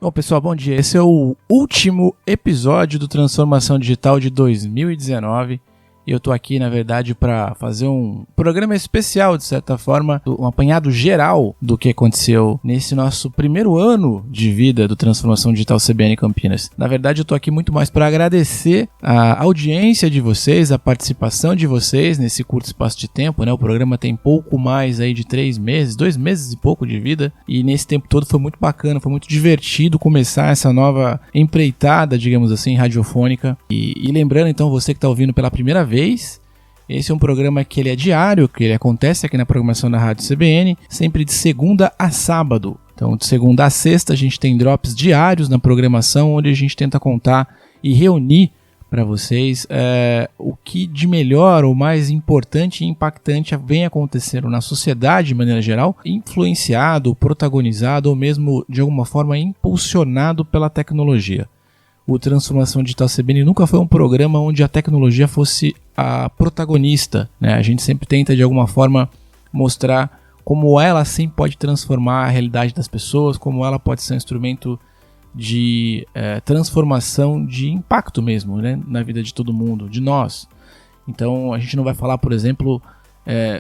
Bom, pessoal, bom dia. Esse é o último episódio do Transformação Digital de 2019 e eu tô aqui, na verdade, para fazer um programa especial, de certa forma, um apanhado geral do que aconteceu nesse nosso primeiro ano de vida do Transformação Digital CBN Campinas. Na verdade, eu tô aqui muito mais para agradecer a audiência de vocês, a participação de vocês nesse curto espaço de tempo, né? O programa tem pouco mais aí de 3 meses, 2 meses e pouco de vida, e nesse tempo todo foi muito bacana, foi muito divertido começar essa nova empreitada, digamos assim, radiofônica. E lembrando, então, você que tá ouvindo pela primeira vez, esse é um programa que ele é diário, que ele acontece aqui na programação da Rádio CBN, sempre de segunda a sábado. Então, de segunda a sexta, a gente tem drops diários na programação, onde a gente tenta contar e reunir para vocês o que de melhor, ou mais importante e impactante vem acontecendo na sociedade de maneira geral, influenciado, protagonizado ou mesmo de alguma forma impulsionado pela tecnologia. O Transformação Digital CBN nunca foi um programa onde a tecnologia fosse a protagonista, né? A gente sempre tenta de alguma forma mostrar como ela sim pode transformar a realidade das pessoas, como ela pode ser um instrumento de transformação, de impacto mesmo, né? Na vida de todo mundo, de nós. Então a gente não vai falar, por exemplo,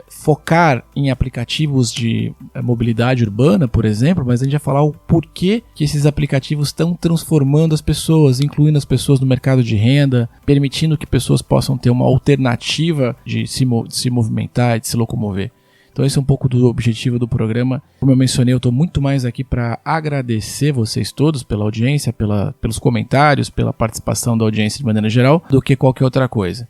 focar em aplicativos de mobilidade urbana, por exemplo, mas a gente vai falar o porquê que esses aplicativos estão transformando as pessoas, incluindo as pessoas no mercado de renda, permitindo que pessoas possam ter uma alternativa de se movimentar e de se locomover. Então esse é um pouco do objetivo do programa. Como eu mencionei, eu estou muito mais aqui para agradecer vocês todos pela audiência, pelos comentários, pela participação da audiência de maneira geral, do que qualquer outra coisa.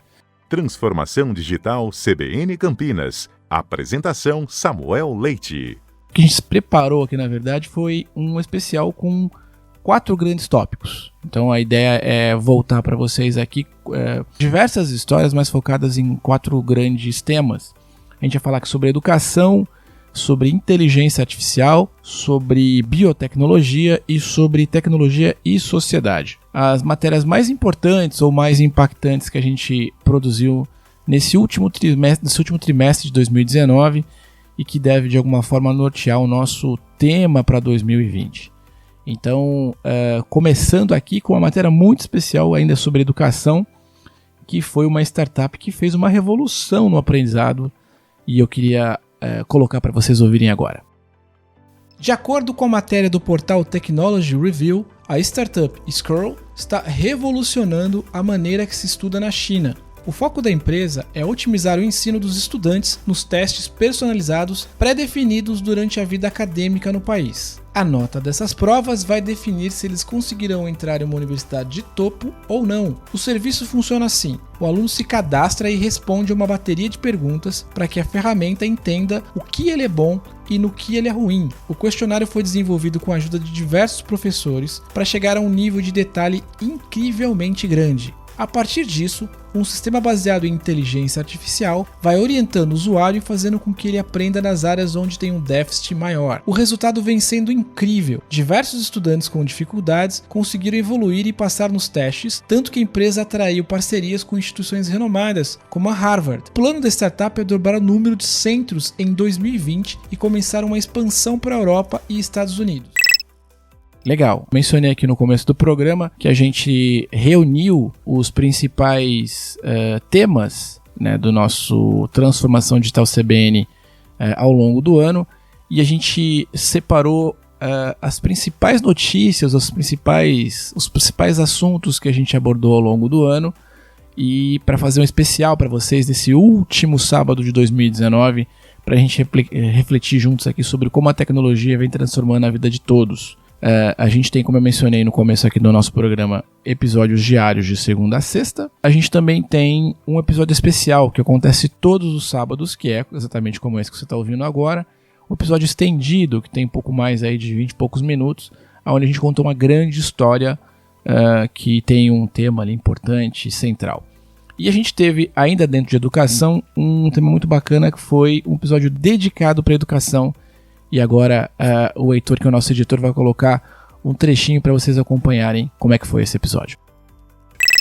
Transformação Digital CBN Campinas. Apresentação Samuel Leite. O que a gente preparou aqui, na verdade, foi um especial com 4 grandes tópicos. Então a ideia é voltar para vocês aqui diversas histórias, mas focadas em 4 grandes temas. A gente vai falar aqui sobre educação, sobre inteligência artificial, sobre biotecnologia e sobre tecnologia e sociedade. As matérias mais importantes ou mais impactantes que a gente produziu nesse último trimestre de 2019 e que deve de alguma forma nortear o nosso tema para 2020. Então, começando aqui com uma matéria muito especial ainda sobre educação, que foi uma startup que fez uma revolução no aprendizado e eu queria colocar para vocês ouvirem agora. De acordo com a matéria do portal Technology Review, a startup Scroll está revolucionando a maneira que se estuda na China. O foco da empresa é otimizar o ensino dos estudantes nos testes personalizados pré-definidos durante a vida acadêmica no país. A nota dessas provas vai definir se eles conseguirão entrar em uma universidade de topo ou não. O serviço funciona assim: o aluno se cadastra e responde a uma bateria de perguntas para que a ferramenta entenda o que ele é bom e no que ele é ruim. O questionário foi desenvolvido com a ajuda de diversos professores para chegar a um nível de detalhe incrivelmente grande. A partir disso, um sistema baseado em inteligência artificial vai orientando o usuário e fazendo com que ele aprenda nas áreas onde tem um déficit maior. O resultado vem sendo incrível. Diversos estudantes com dificuldades conseguiram evoluir e passar nos testes, tanto que a empresa atraiu parcerias com instituições renomadas, como a Harvard. O plano da startup é dobrar o número de centros em 2020 e começar uma expansão para a Europa e Estados Unidos. Legal, mencionei aqui no começo do programa que a gente reuniu os principais temas, né, do nosso Transformação Digital CBN ao longo do ano, e a gente separou as principais notícias, os principais assuntos que a gente abordou ao longo do ano, e para fazer um especial para vocês desse último sábado de 2019, para a gente refletir juntos aqui sobre como a tecnologia vem transformando a vida de todos. A gente tem, como eu mencionei no começo aqui do nosso programa, episódios diários de segunda a sexta. A gente também tem um episódio especial que acontece todos os sábados, que é exatamente como esse que você está ouvindo agora. Um episódio estendido, que tem um pouco mais aí de 20 e poucos minutos, onde a gente contou uma grande história que tem um tema ali importante e central. E a gente teve, ainda dentro de educação, um tema muito bacana que foi um episódio dedicado para a educação. E agora o Heitor, que é o nosso editor, vai colocar um trechinho para vocês acompanharem como é que foi esse episódio.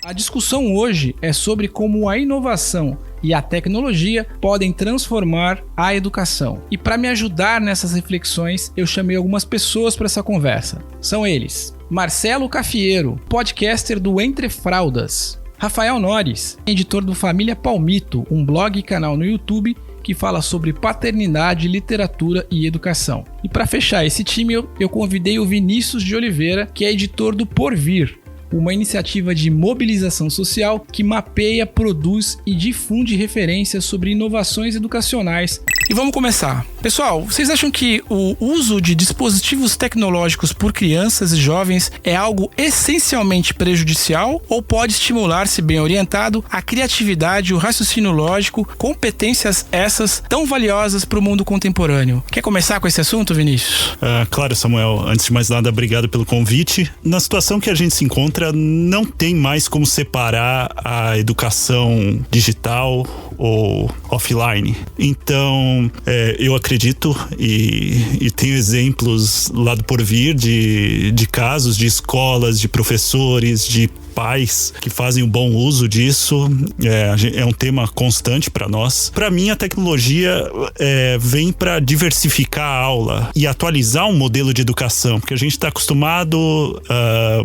A discussão hoje é sobre como a inovação e a tecnologia podem transformar a educação. E para me ajudar nessas reflexões, eu chamei algumas pessoas para essa conversa. São eles: Marcelo Cafiero, podcaster do Entre Fraldas. Rafael Nores, editor do Família Palmito, um blog e canal no YouTube que fala sobre paternidade, literatura e educação. E para fechar esse time, eu convidei o Vinícius de Oliveira, que é editor do Porvir, uma iniciativa de mobilização social que mapeia, produz e difunde referências sobre inovações educacionais. E vamos começar. Pessoal, vocês acham que o uso de dispositivos tecnológicos por crianças e jovens é algo essencialmente prejudicial ou pode estimular, se bem orientado, a criatividade, o raciocínio lógico, competências essas tão valiosas para o mundo contemporâneo? Quer começar com esse assunto, Vinícius? Claro, Samuel. Antes de mais nada, obrigado pelo convite. Na situação que a gente se encontra, não tem mais como separar a educação digital ou offline. Então, eu acredito e tenho exemplos lá do Porvir de casos de escolas, de professores, de pais que fazem um bom uso disso. É um tema constante para nós. Para mim, a tecnologia vem para diversificar a aula e atualizar um modelo de educação, porque a gente está acostumado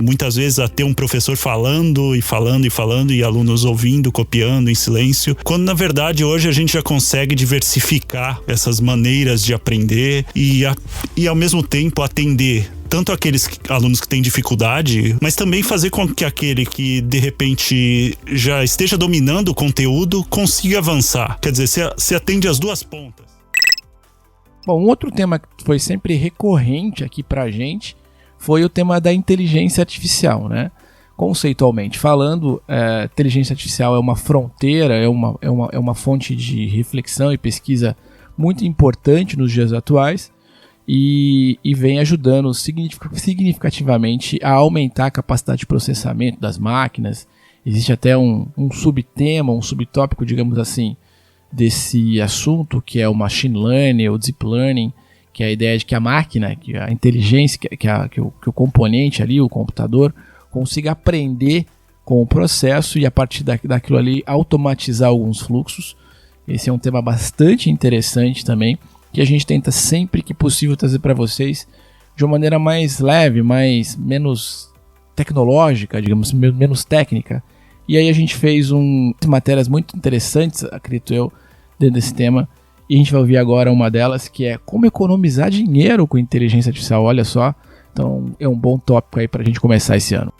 muitas vezes a ter um professor falando e alunos ouvindo, copiando em silêncio, quando na verdade hoje a gente já consegue diversificar essas maneiras de aprender e ao mesmo tempo atender tanto aqueles alunos que têm dificuldade, mas também fazer com que aquele que de repente já esteja dominando o conteúdo consiga avançar. Quer dizer, se atende as duas pontas. Bom, um outro tema que foi sempre recorrente aqui pra gente foi o tema da inteligência artificial, né? Conceitualmente falando, inteligência artificial é uma fronteira, é uma fonte de reflexão e pesquisa muito importante nos dias atuais. E vem ajudando significativamente a aumentar a capacidade de processamento das máquinas. Existe até um subtema, um subtópico, digamos assim, desse assunto, que é o machine learning ou deep learning, que é a ideia de que a máquina, que a inteligência, que o componente ali, o computador, consiga aprender com o processo e a partir daquilo ali automatizar alguns fluxos. Esse é um tema bastante interessante também, que a gente tenta sempre que possível trazer para vocês de uma maneira mais leve, menos tecnológica, digamos, menos técnica. E aí a gente fez matérias muito interessantes, acredito eu, dentro desse tema. E a gente vai ouvir agora uma delas, que é como economizar dinheiro com inteligência artificial. Olha só, então é um bom tópico aí para a gente começar esse ano.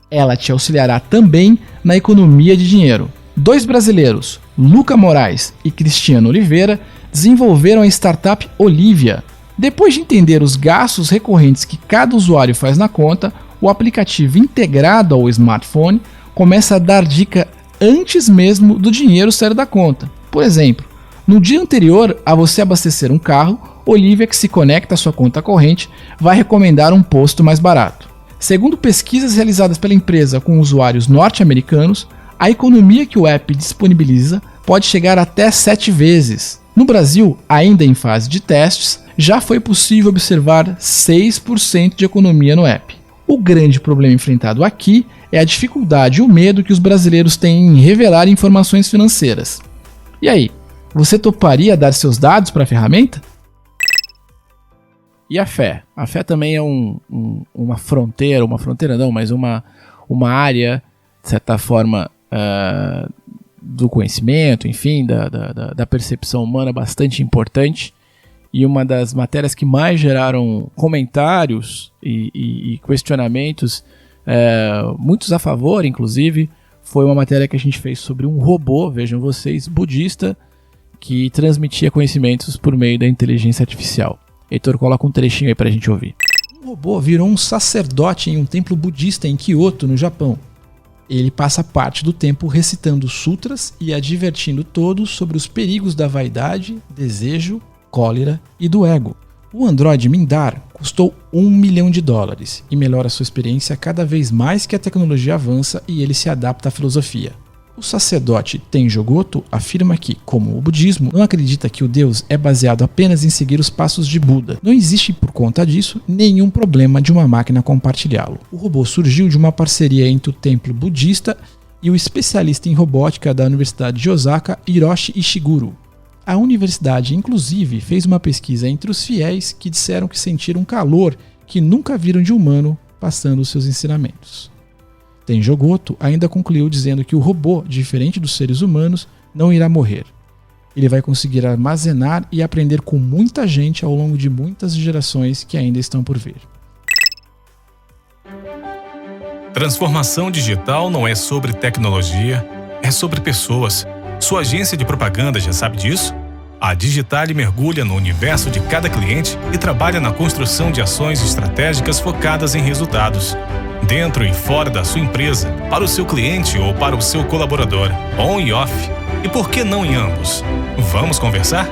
Ela te auxiliará também na economia de dinheiro. 2 brasileiros, Luca Moraes e Cristiano Oliveira, desenvolveram a startup Olivia. Depois de entender os gastos recorrentes que cada usuário faz na conta, o aplicativo integrado ao smartphone começa a dar dica antes mesmo do dinheiro sair da conta. Por exemplo, no dia anterior a você abastecer um carro, Olivia, que se conecta à sua conta corrente, vai recomendar um posto mais barato. Segundo pesquisas realizadas pela empresa com usuários norte-americanos, a economia que o app disponibiliza pode chegar até 7 vezes. No Brasil, ainda em fase de testes, já foi possível observar 6% de economia no app. O grande problema enfrentado aqui é a dificuldade e o medo que os brasileiros têm em revelar informações financeiras. E aí, você toparia dar seus dados para a ferramenta? E a fé? A fé também é uma fronteira não, mas uma área, de certa forma, do conhecimento, enfim, da percepção humana bastante importante, e uma das matérias que mais geraram comentários e questionamentos, muitos a favor, inclusive, foi uma matéria que a gente fez sobre um robô, vejam vocês, budista, que transmitia conhecimentos por meio da inteligência artificial. Heitor, coloca um trechinho aí pra gente ouvir. Um robô virou um sacerdote em um templo budista em Kyoto, no Japão. Ele passa parte do tempo recitando sutras e advertindo todos sobre os perigos da vaidade, desejo, cólera e do ego. O Android Mindar custou $1 milhão e melhora sua experiência cada vez mais que a tecnologia avança e ele se adapta à filosofia. O sacerdote Tenjo Goto afirma que, como o budismo, não acredita que o Deus é baseado apenas em seguir os passos de Buda. Não existe, por conta disso, nenhum problema de uma máquina compartilhá-lo. O robô surgiu de uma parceria entre o templo budista e o especialista em robótica da Universidade de Osaka, Hiroshi Ishiguro. A universidade, inclusive, fez uma pesquisa entre os fiéis que disseram que sentiram calor que nunca viram de humano passando os seus ensinamentos. Tenjo Goto ainda concluiu dizendo que o robô, diferente dos seres humanos, não irá morrer. Ele vai conseguir armazenar e aprender com muita gente ao longo de muitas gerações que ainda estão por vir. Transformação digital não é sobre tecnologia, é sobre pessoas. Sua agência de propaganda já sabe disso? A Digitale mergulha no universo de cada cliente e trabalha na construção de ações estratégicas focadas em resultados. Dentro e fora da sua empresa, para o seu cliente ou para o seu colaborador, on e off. E por que não em ambos? Vamos conversar?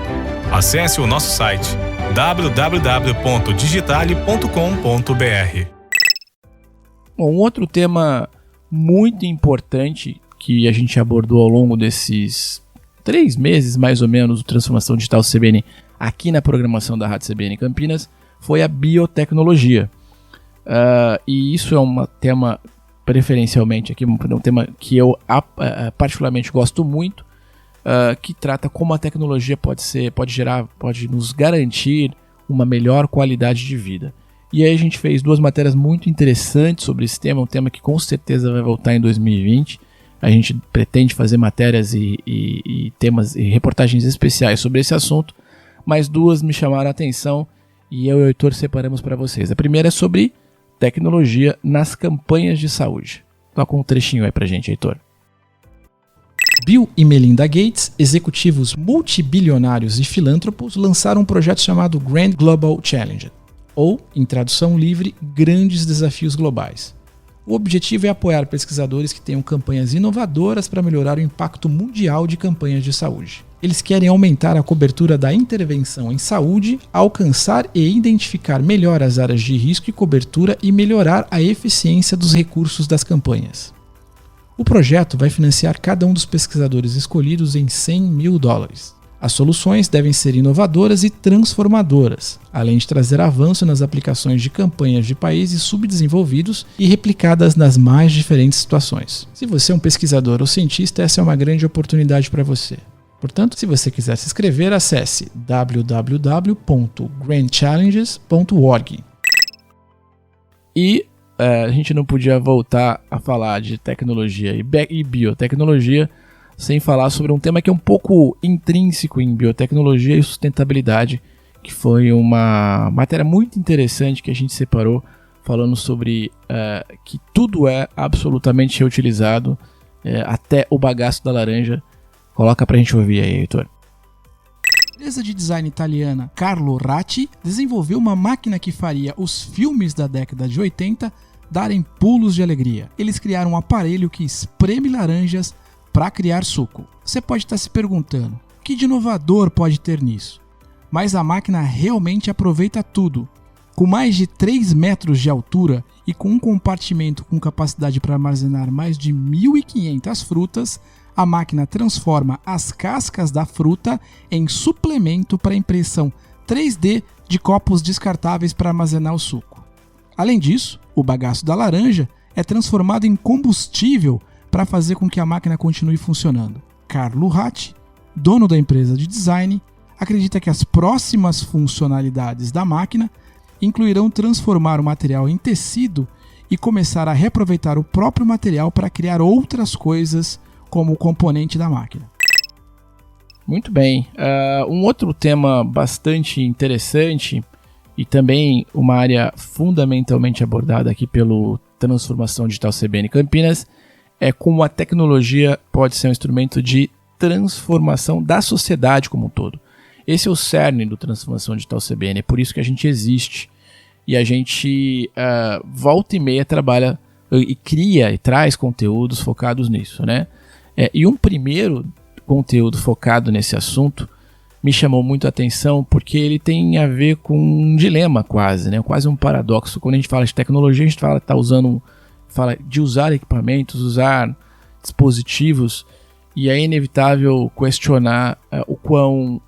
Acesse o nosso site www.digitale.com.br. Bom, um outro tema muito importante que a gente abordou ao longo desses 3 meses, mais ou menos, do Transformação Digital CBN aqui na programação da Rádio CBN Campinas foi a biotecnologia. E isso é um tema, preferencialmente, aqui, um tema que eu particularmente gosto muito, que trata como a tecnologia pode nos garantir uma melhor qualidade de vida. E aí a gente fez 2 matérias muito interessantes sobre esse tema, um tema que com certeza vai voltar em 2020. A gente pretende fazer matérias e temas e reportagens especiais sobre esse assunto, mas 2 me chamaram a atenção e eu e o Heitor separamos para vocês. A primeira é sobre tecnologia nas campanhas de saúde. Toca um trechinho aí pra gente, Heitor. Bill e Melinda Gates, executivos multibilionários e filântropos, lançaram um projeto chamado Grand Global Challenge, ou, em tradução livre, Grandes Desafios Globais. O objetivo é apoiar pesquisadores que tenham campanhas inovadoras para melhorar o impacto mundial de campanhas de saúde. Eles querem aumentar a cobertura da intervenção em saúde, alcançar e identificar melhor as áreas de risco e cobertura e melhorar a eficiência dos recursos das campanhas. O projeto vai financiar cada um dos pesquisadores escolhidos em $100 mil. As soluções devem ser inovadoras e transformadoras, além de trazer avanço nas aplicações de campanhas de países subdesenvolvidos e replicadas nas mais diferentes situações. Se você é um pesquisador ou cientista, essa é uma grande oportunidade para você. Portanto, se você quiser se inscrever, acesse www.grandchallenges.org. E a gente não podia voltar a falar de tecnologia e biotecnologia sem falar sobre um tema que é um pouco intrínseco em biotecnologia e sustentabilidade, que foi uma matéria muito interessante que a gente separou, falando sobre que tudo é absolutamente reutilizado, até o bagaço da laranja. Coloca pra gente ouvir aí, Heitor. A empresa de design italiana Carlo Ratti desenvolveu uma máquina que faria os filmes da década de 80 darem pulos de alegria. Eles criaram um aparelho que espreme laranjas para criar suco. Você pode estar se perguntando, o que de inovador pode ter nisso? Mas a máquina realmente aproveita tudo. Com mais de 3 metros de altura e com um compartimento com capacidade para armazenar mais de 1.500 frutas, a máquina transforma as cascas da fruta em suplemento para impressão 3D de copos descartáveis para armazenar o suco. Além disso, o bagaço da laranja é transformado em combustível para fazer com que a máquina continue funcionando. Carlo Ratti, dono da empresa de design, acredita que as próximas funcionalidades da máquina incluirão transformar o material em tecido e começar a reaproveitar o próprio material para criar outras coisas como componente da máquina. Muito bem. Um outro tema bastante interessante e também uma área fundamentalmente abordada aqui pelo Transformação Digital CBN Campinas é como a tecnologia pode ser um instrumento de transformação da sociedade como um todo. Esse é o cerne do Transformação Digital CBN, é por isso que a gente existe. E a gente volta e meia trabalha e cria e traz conteúdos focados nisso, né? E um primeiro conteúdo focado nesse assunto me chamou muito a atenção porque ele tem a ver com um dilema quase, né? Quase um paradoxo. Quando a gente fala de tecnologia, a gente fala de usar equipamentos, usar dispositivos, e é inevitável questionar o quão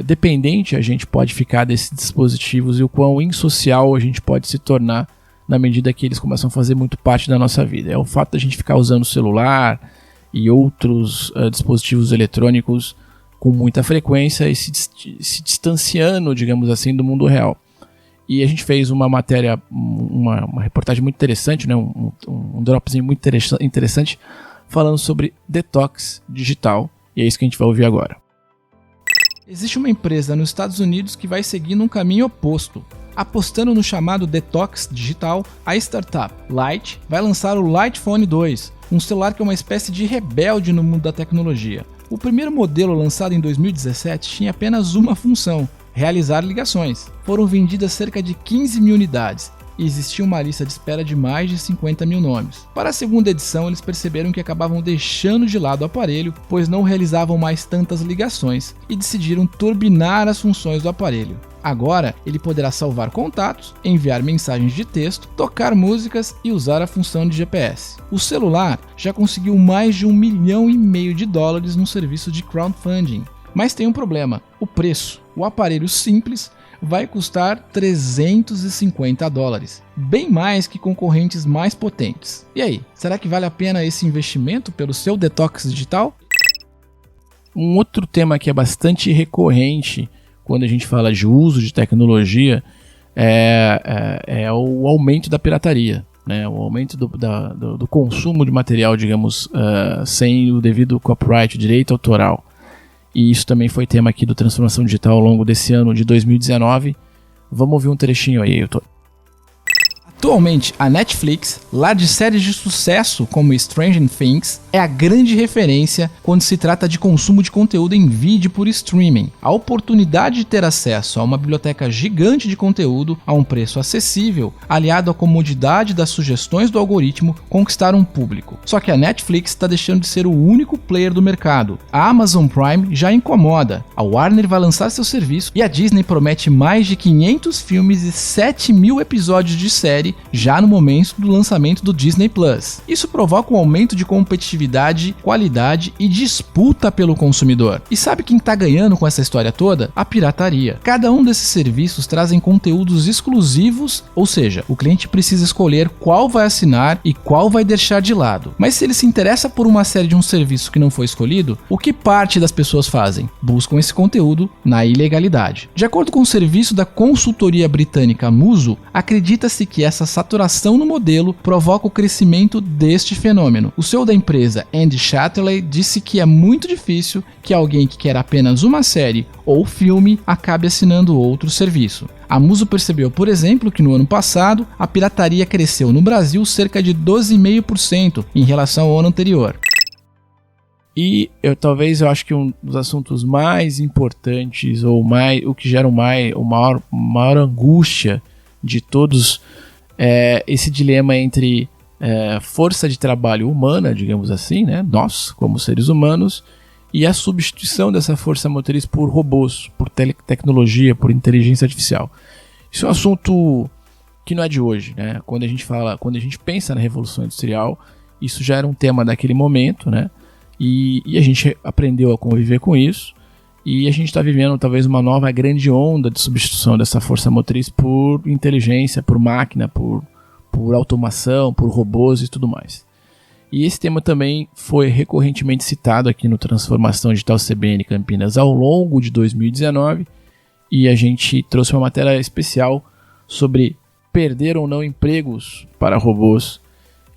dependente a gente pode ficar desses dispositivos e o quão insocial a gente pode se tornar na medida que eles começam a fazer muito parte da nossa vida. É o fato da gente ficar usando o celular e outros dispositivos eletrônicos com muita frequência e se distanciando, digamos assim, do mundo real. E a gente fez uma matéria, uma reportagem muito interessante, né? um dropzinho muito interessante, falando sobre detox digital. E é isso que a gente vai ouvir agora. Existe uma empresa nos Estados Unidos que vai seguindo um caminho oposto. Apostando no chamado detox digital, a startup Light vai lançar o Light Phone 2, um celular que é uma espécie de rebelde no mundo da tecnologia. O primeiro modelo, lançado em 2017, tinha apenas uma função: realizar ligações. Foram vendidas cerca de 15 mil unidades e existia uma lista de espera de mais de 50 mil nomes. Para a segunda edição, eles perceberam que acabavam deixando de lado o aparelho, pois não realizavam mais tantas ligações, e decidiram turbinar as funções do aparelho. Agora, ele poderá salvar contatos, enviar mensagens de texto, tocar músicas e usar a função de GPS. O celular já conseguiu mais de $1,5 milhão no serviço de crowdfunding. Mas tem um problema: o preço. O aparelho simples vai custar $350, bem mais que concorrentes mais potentes. E aí, será que vale a pena esse investimento pelo seu detox digital? Um outro tema que é bastante recorrente quando a gente fala de uso de tecnologia é o aumento da pirataria, né? O aumento do consumo de material, digamos, sem o devido copyright, direito autoral. E isso também foi tema aqui do Transformação Digital ao longo desse ano de 2019. Vamos ouvir um trechinho aí, Hilton. Atualmente, a Netflix, lá de séries de sucesso como Stranger Things, é a grande referência quando se trata de consumo de conteúdo em vídeo por streaming. A oportunidade de ter acesso a uma biblioteca gigante de conteúdo a um preço acessível, aliado à comodidade das sugestões do algoritmo, conquistaram um público. Só que a Netflix está deixando de ser o único player do mercado. A Amazon Prime já incomoda. A Warner vai lançar seu serviço e a Disney promete mais de 500 filmes e 7 mil episódios de série já no momento do lançamento do Disney Plus. Isso provoca um aumento de competitividade, qualidade e disputa pelo consumidor. E sabe quem está ganhando com essa história toda? A pirataria. Cada um desses serviços trazem conteúdos exclusivos, ou seja, o cliente precisa escolher qual vai assinar e qual vai deixar de lado. Mas se ele se interessa por uma série de um serviço que não foi escolhido, o que parte das pessoas fazem? Buscam esse conteúdo na ilegalidade. De acordo com o serviço da consultoria britânica Muso, acredita-se que essa saturação no modelo provoca o crescimento deste fenômeno. O CEO da empresa, Andy Chatterley, disse que é muito difícil que alguém que quer apenas uma série ou filme acabe assinando outro serviço. A Muso percebeu, por exemplo, que no ano passado a pirataria cresceu no Brasil cerca de 12,5% em relação ao ano anterior. E eu acho que um dos assuntos mais importantes, ou o que gera maior angústia de todos, esse dilema entre força de trabalho humana, digamos assim, né? Nós, como seres humanos, e a substituição dessa força motriz por robôs, por tecnologia, por inteligência artificial. Isso é um assunto que não é de hoje, né? Quando a gente pensa na Revolução Industrial, isso já era um tema daquele momento, né? E a gente aprendeu a conviver com isso, e a gente está vivendo talvez uma nova grande onda de substituição dessa força motriz por inteligência, por máquina, por automação, por robôs e tudo mais. E esse tema também foi recorrentemente citado aqui no Transformação Digital CBN Campinas ao longo de 2019, e a gente trouxe uma matéria especial sobre perder ou não empregos para robôs.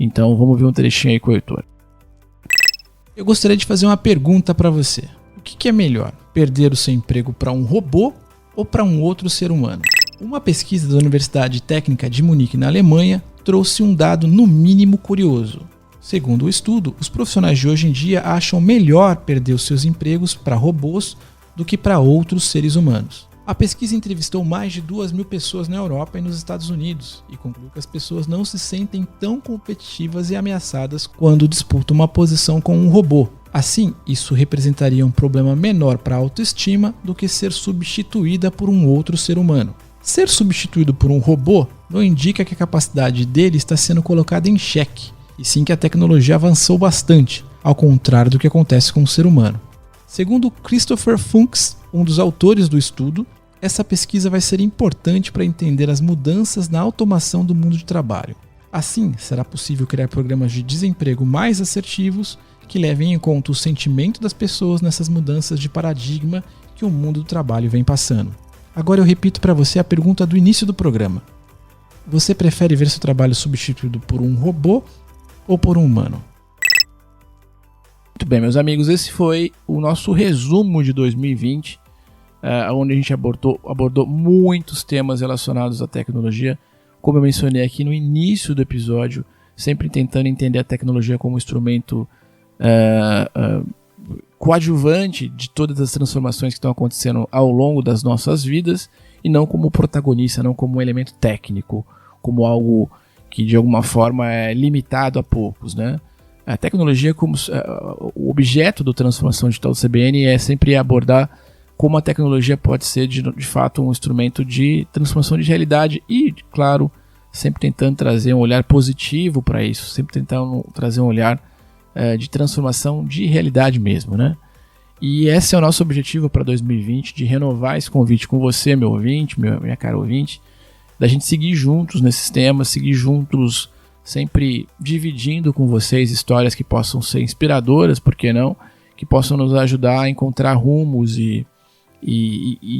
Então vamos ver um trechinho aí com o Heitor. Eu gostaria de fazer uma pergunta para você. O que é melhor, perder o seu emprego para um robô ou para um outro ser humano? Uma pesquisa da Universidade Técnica de Munique, na Alemanha, trouxe um dado no mínimo curioso. Segundo o estudo, os profissionais de hoje em dia acham melhor perder os seus empregos para robôs do que para outros seres humanos. A pesquisa entrevistou mais de 2.000 pessoas na Europa e nos Estados Unidos e concluiu que as pessoas não se sentem tão competitivas e ameaçadas quando disputam uma posição com um robô. Assim, isso representaria um problema menor para a autoestima do que ser substituída por um outro ser humano. Ser substituído por um robô não indica que a capacidade dele está sendo colocada em xeque, e sim que a tecnologia avançou bastante, ao contrário do que acontece com o ser humano. Segundo Christopher Funks, um dos autores do estudo, essa pesquisa vai ser importante para entender as mudanças na automação do mundo de trabalho. Assim, será possível criar programas de desemprego mais assertivos que levem em conta o sentimento das pessoas nessas mudanças de paradigma que o mundo do trabalho vem passando. Agora eu repito para você a pergunta do início do programa. Você prefere ver seu trabalho substituído por um robô ou por um humano? Muito bem, meus amigos, esse foi o nosso resumo de 2020, onde a gente abordou muitos temas relacionados à tecnologia, como eu mencionei aqui no início do episódio, sempre tentando entender a tecnologia como instrumento coadjuvante de todas as transformações que estão acontecendo ao longo das nossas vidas, e não como protagonista, não como um elemento técnico, como algo que de alguma forma é limitado a poucos, né? A tecnologia, como o objeto da transformação digital do CBN, é sempre abordar como a tecnologia pode ser de fato um instrumento de transformação de realidade e, claro, sempre tentando trazer um olhar positivo para isso, sempre tentando trazer um olhar de transformação de realidade mesmo, né? E esse é o nosso objetivo para 2020, de renovar esse convite com você, meu ouvinte, minha cara ouvinte, da gente seguir juntos nesses temas, seguir juntos sempre dividindo com vocês histórias que possam ser inspiradoras, por que não? Que possam nos ajudar a encontrar rumos e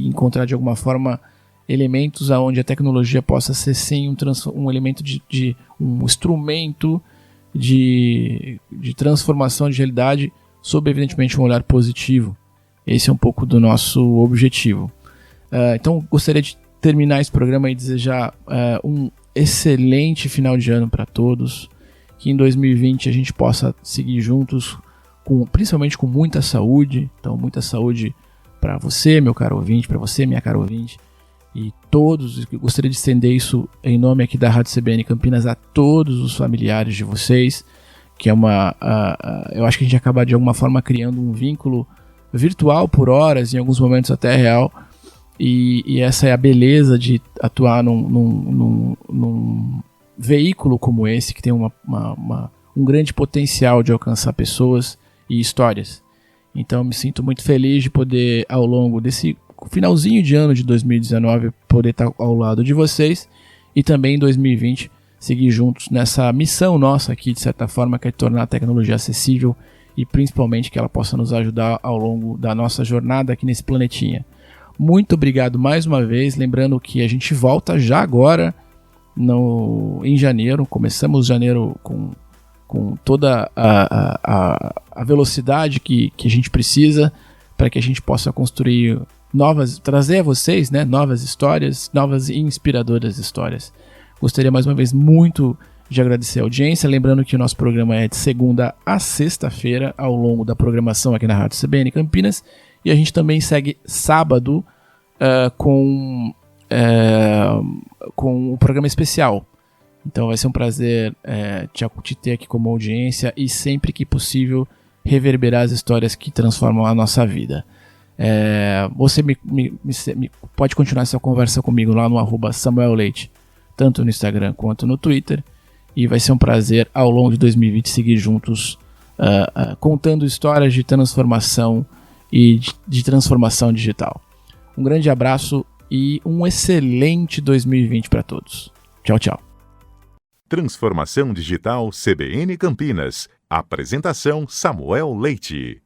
encontrar de alguma forma elementos aonde a tecnologia possa ser sim um elemento de um instrumento de transformação de realidade sob evidentemente um olhar positivo. Esse é um pouco do nosso objetivo. Então gostaria de terminar esse programa e desejar um excelente final de ano para todos, que em 2020 a gente possa seguir juntos, principalmente com muita saúde. Então muita saúde para você, meu caro ouvinte, para você, minha cara ouvinte, e todos. Eu gostaria de estender isso em nome aqui da Rádio CBN Campinas a todos os familiares de vocês, que é eu acho que a gente acaba de alguma forma criando um vínculo virtual por horas, em alguns momentos até real, e essa é a beleza de atuar num veículo como esse, que tem um grande potencial de alcançar pessoas e histórias. Então eu me sinto muito feliz de poder, ao longo desse finalzinho de ano de 2019, poder estar ao lado de vocês, e também em 2020 seguir juntos nessa missão nossa aqui, de certa forma, que é tornar a tecnologia acessível e principalmente que ela possa nos ajudar ao longo da nossa jornada aqui nesse planetinha. Muito obrigado mais uma vez, lembrando que a gente volta já agora em janeiro. Começamos janeiro com toda a velocidade que a gente precisa para que a gente possa construir trazer a vocês, né, novas histórias, novas e inspiradoras histórias. Gostaria mais uma vez muito de agradecer a audiência, lembrando que o nosso programa é de segunda a sexta-feira ao longo da programação aqui na Rádio CBN Campinas, e a gente também segue sábado com um programa especial. Então vai ser um prazer te ter aqui como audiência e sempre que possível reverberar as histórias que transformam a nossa vida. Você pode continuar essa conversa comigo lá no @SamuelLeite, tanto no Instagram quanto no Twitter, e vai ser um prazer ao longo de 2020 seguir juntos contando histórias de transformação e de transformação digital. Um grande abraço e um excelente 2020 para todos. Tchau, tchau. Transformação Digital CBN Campinas. Apresentação Samuel Leite.